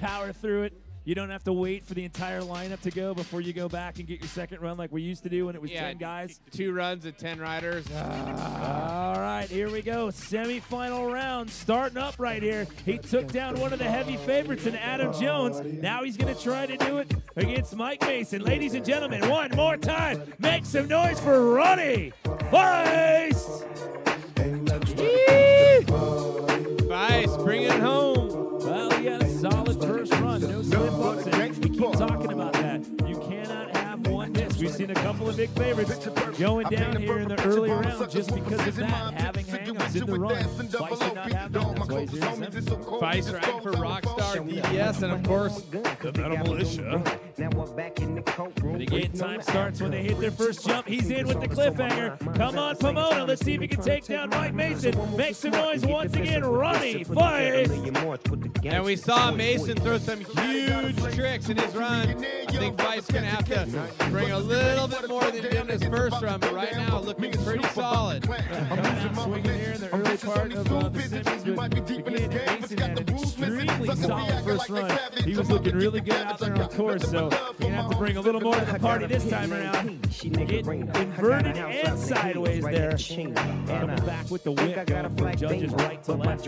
power through it. You don't have to wait for the entire lineup to go before you go back and get your second run like we used to do when it was 10 guys. 2 runs at 10 riders. All right, here we go. Semi-final round starting up right here. He took down one of the heavy favorites in Adam Jones. Now he's going to try to do it against Mike Mason. Ladies and gentlemen, one more time, make some noise for Ronnie Faisst. Faisst, bring it home. Well, he had a solid first run. No slip-ups. We keep talking about that. You cannot have one miss. We've seen a couple of big favorites going down here in the early round just because of that, having hang-ups in the run. Faisst did not have that. That's why he's here in seventh. Faisst riding for Rockstar, DBS, and of course, the Metal Militia. And again, time starts when they hit their first jump. He's in with the cliffhanger. Come on, Pomona. Let's see if he can take down Mike Mason. Make some noise once again, Ronnie Faisst. And we saw Mason throw some huge tricks in his run. I think Faisst's going to have to bring a little bit more than he did in his first run, but right now looking pretty solid. Coming out swinging here in the early part of the semis, but again, Mason had an extremely solid first run. He was looking really good out there on course, so you're going to have to bring a little more to the party this time around. Get inverted and sideways there. Coming back with the whip, going from judges right to left.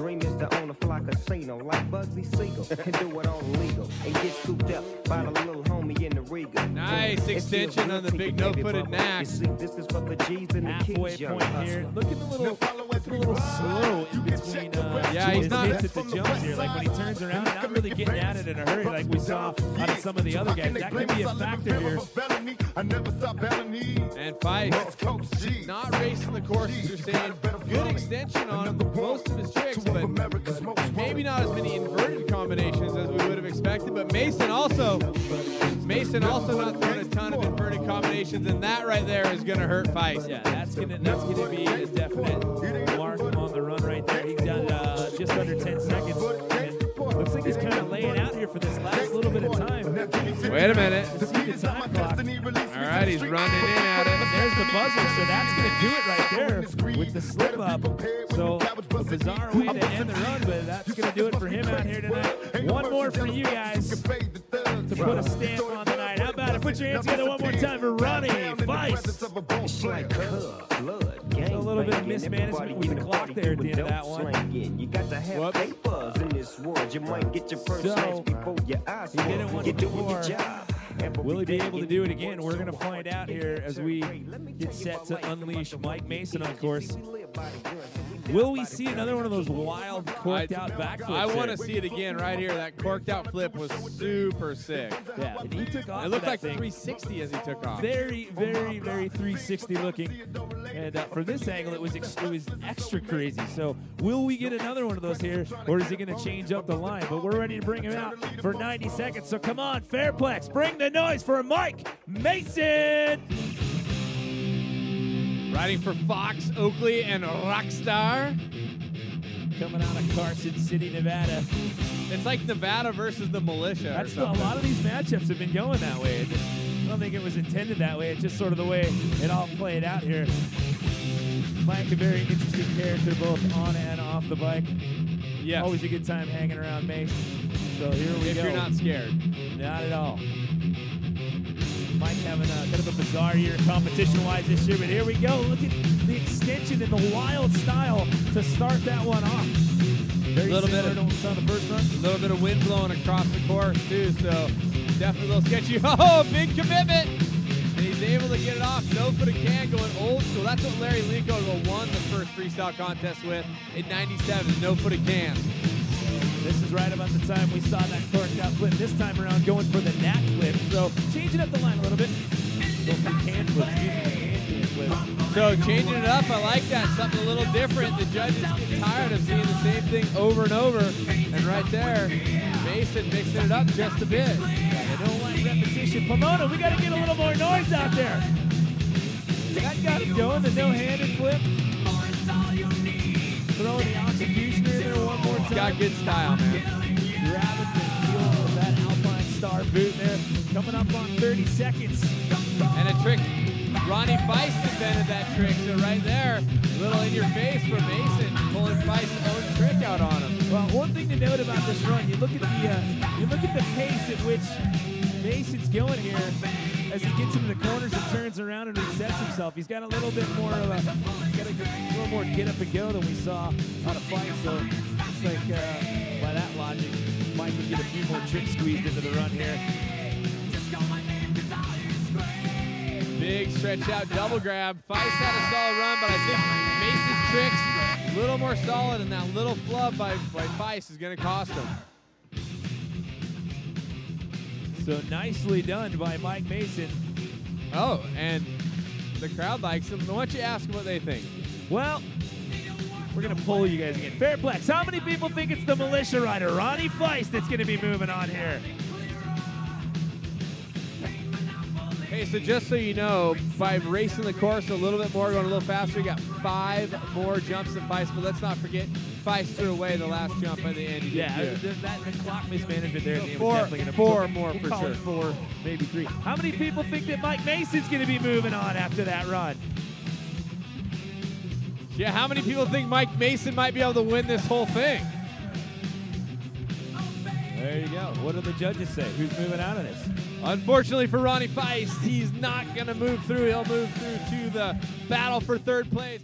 Nice extension on the big no-footed knack. Halfway point here. Looking a little slow in between he's not hits at the jumps here. Like when he turns around, not really getting at it in a hurry like we saw out of some of the other guys. That could be a factor here. And Faisst not racing the course, as you're saying. Good extension on most of his tricks, but maybe not as many inverted combinations as we would have expected. But Mason also not throwing a ton of inverted combinations, and that right there is going to hurt Faisst. Yeah, that's gonna be his definite mark on the run right there. He's done just under 10 seconds. And looks like he's kind of laying out here for this last little bit of time. Wait a minute. See the time clock. All right, he's running in at it. There's the buzzer, so that's going to do it right there with the slip up. So a bizarre way to end the run, but that's going to do it for him out here tonight. One more for you guys to put a stamp on the night. How about it? Put your hands together one more time for Ronnie Faisst. A little bit of mismanagement with the clock there at the end of that one. You got to have papers in this world. You might get your first chance before your eyes. He did it once before. Will he be able to do it again? We're going to find out here as we get set to unleash Mike Mason on course. Will we see another one of those wild corked out backflips? I want to see it again right here. That corked out flip was super sick. Yeah, and he took off. It looked like 360 as he took off. Very, very, very 360 looking. And for this angle, it was extra crazy. So will we get another one of those here, or is he going to change up the line? But we're ready to bring him out for 90 seconds. So come on, Fairplex, bring the noise for Mike Mason. Riding for Fox, Oakley, and Rockstar. Coming out of Carson City, Nevada. It's like Nevada versus the Militia. That's a lot of these matchups have been going that way. I don't think it was intended that way. It's just sort of the way it all played out here. Mike, a very interesting character both on and off the bike. Yeah. Always a good time hanging around Mace. So here we go. If you're not scared. Not at all. Mike having a kind of a bizarre year competition-wise this year, but here we go. Look at the extension and the wild style to start that one off. Very little bit of on the first run. A little bit of wind blowing across the course too, so definitely a little sketchy. Oh, big commitment! And he's able to get it off. No foot of can going old school. That's what Larry Lico won the first freestyle contest with in '97. No foot of can. This is right about the time we saw that corked out flip. This time around going for the nat flip. So changing up the line a little bit. Go for the can flip. So changing it up, I like that. Something a little different. The judges get tired of seeing the same thing over and over. And right there, Mason mixing it up just a bit. They don't like repetition. Pomona, we got to get a little more noise out there. That got him going. The no-handed flip. Throwing the executioner in there one more time. He's got good style, man. Grabbing the heel of that Alpine star boot there, coming up on 30 seconds. And a trick. Ronnie Faisst invented that trick, so right there, a little in your face for Mason, pulling Feist's own trick out on him. Well, one thing to note about this run, you look at the pace at which Mason's going here as he gets into the corners and turns around and resets himself. He's got a little bit more of a little more get up and go than we saw on a fight. So looks like by that logic, Mike can get a few more tricks squeezed into the run here. Big stretch out double grab. Feisst had a solid run, but I think Mason's tricks a little more solid, and that little flub by Feisst is going to cost him. So nicely done by Mike Mason. Oh, and the crowd likes him. Why don't you ask them what they think? Well, we're going to poll you guys again. Fairplex, how many people think it's the militia rider, Ronnie Feisst, that's going to be moving on here? Hey, so just so you know, by racing the course a little bit more, going a little faster, you got 5 more jumps than Feisst, but let's not forget, Feisst threw away the last jump by the end. Yeah, the clock mismanagement there. Four more for sure. 4, maybe 3. How many people think that Mike Mason's going to be moving on after that run? Yeah, how many people think Mike Mason might be able to win this whole thing? There you go. What do the judges say? Who's moving out of this? Unfortunately for Ronnie Feisst, he's not going to move through. He'll move through to the battle for third place.